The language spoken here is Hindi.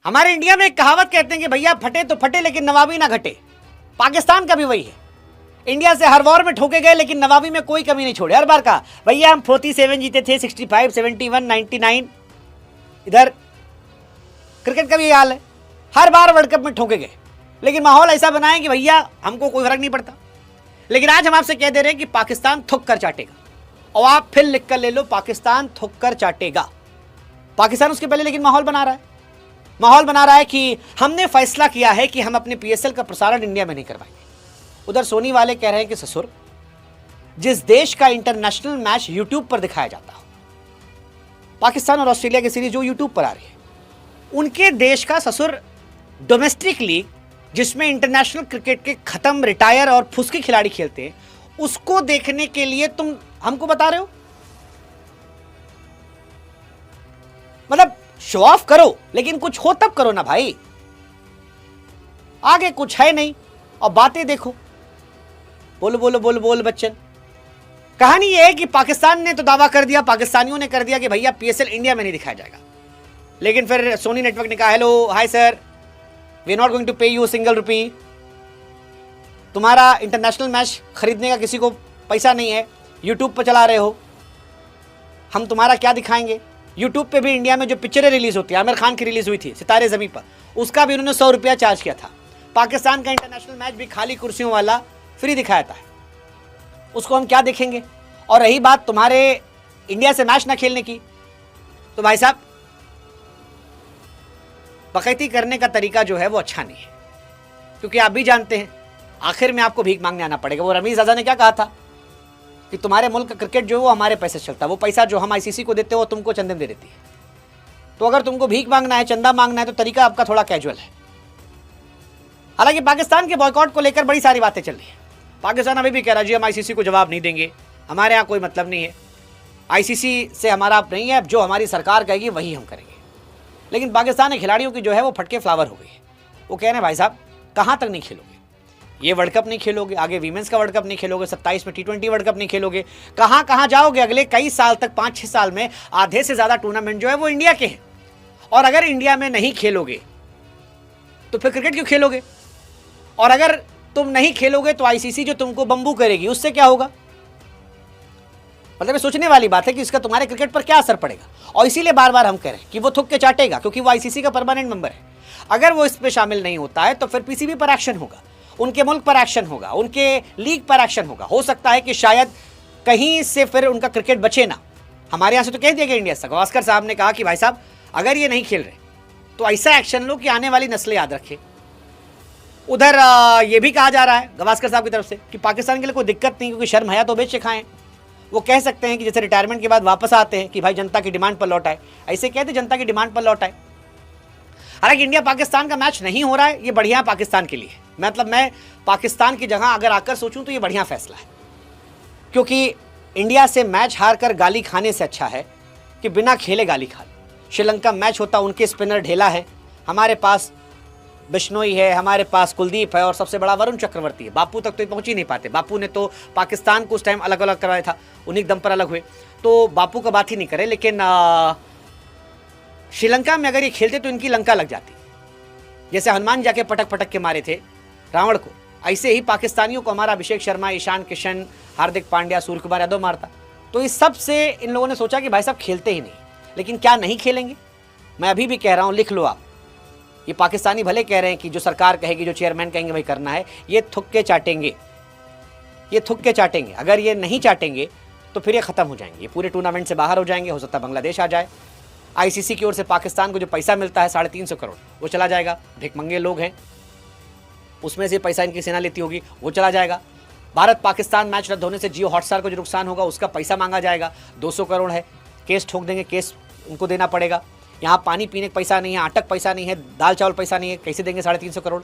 हमारे इंडिया में एक कहावत कहते हैं कि भैया फटे तो फटे लेकिन नवाबी ना घटे। पाकिस्तान का भी वही है। इंडिया से हर वॉर में ठोके गए लेकिन नवाबी में कोई कमी नहीं छोड़े। हर बार कहा भैया हम 47 जीते थे, 65, 71, 99। इधर क्रिकेट का भी हाल है, हर बार वर्ल्ड कप में ठोके गए लेकिन माहौल ऐसा बनाए कि भैया हमको कोई फर्क नहीं पड़ता। लेकिन आज हम आपसे कह दे रहे हैं कि पाकिस्तान थुक कर चाटेगा, और आप फिर लिख कर ले लो, पाकिस्तान थुक कर चाटेगा। पाकिस्तान उसके पहले लेकिन माहौल बना रहा है कि हमने फैसला किया है कि हम अपने पीएसएल का प्रसारण इंडिया में नहीं करवाएंगे। उधर सोनी वाले कह रहे हैं कि ससुर, जिस देश का इंटरनेशनल मैच यूट्यूब पर दिखाया जाता हो, पाकिस्तान और ऑस्ट्रेलिया की सीरीज जो यूट्यूब पर आ रही है, उनके देश का ससुर डोमेस्टिक लीग जिसमें इंटरनेशनल क्रिकेट के खत्म, रिटायर और फुसके खिलाड़ी खेलते हैं, उसको देखने के लिए तुम हमको बता रहे हो। मतलब शो ऑफ करो लेकिन कुछ हो तब करो ना भाई, आगे कुछ है नहीं और बातें देखो। बोलो बोलो बोलो बोल बच्चन। कहानी यह है कि पाकिस्तान ने तो दावा कर दिया, पाकिस्तानियों ने कर दिया कि भैया पीएसएल इंडिया में नहीं दिखाया जाएगा। लेकिन फिर सोनी नेटवर्क ने कहा hello hi sir, we are not going to pay you single rupee. तुम्हारा इंटरनेशनल मैच खरीदने का किसी को पैसा नहीं है, यूट्यूब पर चला रहे हो, हम तुम्हारा क्या दिखाएंगे। यूट्यूब पे भी इंडिया में जो पिक्चरें रिलीज होती है, आमिर खान की रिलीज हुई थी सितारे ज़मीं पर, उसका भी उन्होंने 100 रुपया चार्ज किया था। पाकिस्तान का इंटरनेशनल मैच भी खाली कुर्सियों वाला फ्री दिखाया था, उसको हम क्या देखेंगे। और रही बात तुम्हारे इंडिया से मैच ना खेलने की, तो भाई साहब बकैती करने का तरीका जो है वो अच्छा नहीं है, क्योंकि आप भी जानते हैं आखिर में आपको भीख मांगने आना पड़ेगा। वो रमीज आज़ा ने क्या कहा था कि तुम्हारे मुल्क का क्रिकेट जो है वो हमारे पैसे चलता है, वो पैसा जो हम आईसीसी को देते हो वो तुमको चंदन दे देती है। तो अगर तुमको भीख मांगना है, चंदा मांगना है, तो तरीका आपका थोड़ा कैजुअल है। हालांकि पाकिस्तान के बॉयकॉट को लेकर बड़ी सारी बातें चल रही है। पाकिस्तान अभी भी कह रहा है जी हम आईसीसी को जवाब नहीं देंगे, हमारे यहाँ कोई मतलब नहीं है, आईसीसी से हमारा नहीं है, जो हमारी सरकार कहेगी वही हम करेंगे। लेकिन पाकिस्तान के खिलाड़ियों की जो है वो फटके फ्लावर हो गई है। वो कह रहे हैं भाई साहब कहाँ तक नहीं खेलोगे, ये वर्ल्ड कप नहीं खेलोगे, आगे वीमेंस का वर्ल्ड कप नहीं खेलोगे, 27 में T20 वर्ल्ड कप नहीं खेलोगे, कहाँ जाओगे। अगले कई साल तक, 5-6 साल में आधे से ज़्यादा टूर्नामेंट जो है वो इंडिया के हैं। और अगर इंडिया में नहीं खेलोगे तो फिर क्रिकेट क्यों खेलोगे। और अगर तुम नहीं खेलोगे तो आईसीसी जो तुमको बंबू करेगी, उससे क्या होगा। मतलब ये सोचने वाली बात है कि इसका तुम्हारे क्रिकेट पर क्या असर पड़ेगा। और इसीलिए बार बार हम कह रहे हैं कि वो थुक के चाटेगा, क्योंकि वो आईसीसी का परमानेंट मेंबर है। अगर वो इस पर शामिल नहीं होता है तो फिर पीसीबी पर एक्शन होगा, उनके मुल्क पर एक्शन होगा, उनके लीग पर एक्शन होगा। हो सकता है कि शायद कहीं से फिर उनका क्रिकेट बचे ना। हमारे यहाँ से तो कह दिया गया इंडिया से, गवास्कर साहब ने कहा कि भाई साहब अगर ये नहीं खेल रहे तो ऐसा एक्शन लो कि आने वाली नस्लें याद रखें। उधर ये भी कहा जा रहा है गवास्कर साहब की तरफ से कि पाकिस्तान के लिए कोई दिक्कत नहीं, क्योंकि शर्म हया तो बेच खाएं। वो कह सकते हैं कि जैसे रिटायरमेंट के बाद वापस आते हैं कि भाई जनता की डिमांड पर लौट आए, ऐसे कहते जनता की डिमांड पर लौट आए। हालांकि इंडिया पाकिस्तान का मैच नहीं हो रहा है, ये बढ़िया पाकिस्तान के लिए। मतलब मैं पाकिस्तान की जगह अगर आकर सोचूं तो ये बढ़िया फैसला है, क्योंकि इंडिया से मैच हार कर गाली खाने से अच्छा है कि बिना खेले गाली खा लो। श्रीलंका मैच होता, उनके स्पिनर ढेला है, हमारे पास बिश्नोई है, हमारे पास कुलदीप है, और सबसे बड़ा वरुण चक्रवर्ती है। बापू तक तो पहुंच ही नहीं पाते। बापू ने तो पाकिस्तान को उस टाइम अलग अलग कराया था, उन्हीं दम पर अलग हुए, तो बापू का बात ही नहीं करे। लेकिन श्रीलंका में अगर ये खेलते तो इनकी लंका लग जाती, जैसे हनुमान जाके पटक पटक के मारे थे रावण को, ऐसे ही पाकिस्तानियों को हमारा अभिषेक शर्मा, ईशान किशन, हार्दिक पांड्या, सूर्य कुमार यादव मारता। तो इस सब से इन लोगों ने सोचा कि भाई साहब खेलते ही नहीं। लेकिन क्या नहीं खेलेंगे? मैं अभी भी कह रहा हूँ, लिख लो आप, ये पाकिस्तानी भले कह रहे हैं कि जो सरकार कहेगी, जो चेयरमैन कहेंगे वही करना है, ये थुक के चाटेंगे, ये थुक के चाटेंगे। अगर ये नहीं चाटेंगे तो फिर ये ख़त्म हो जाएंगे, ये पूरे टूर्नामेंट से बाहर हो जाएंगे। हो सकता है बांग्लादेश आ जाए। आईसीसी की ओर से पाकिस्तान को जो पैसा मिलता है 350 करोड़, वो चला जाएगा। भिखमंगे लोग हैं, उसमें से पैसा इनकी सेना लेती होगी, वो चला जाएगा। भारत पाकिस्तान मैच रद्द होने से जियो हॉटस्टार को जो नुकसान होगा उसका पैसा मांगा जाएगा, 200 करोड़ है। केस ठोक देंगे, केस उनको देना पड़ेगा। यहाँ पानी पीने का पैसा नहीं है, आटक पैसा नहीं है, दाल चावल पैसा नहीं है, कैसे देंगे 350 करोड़।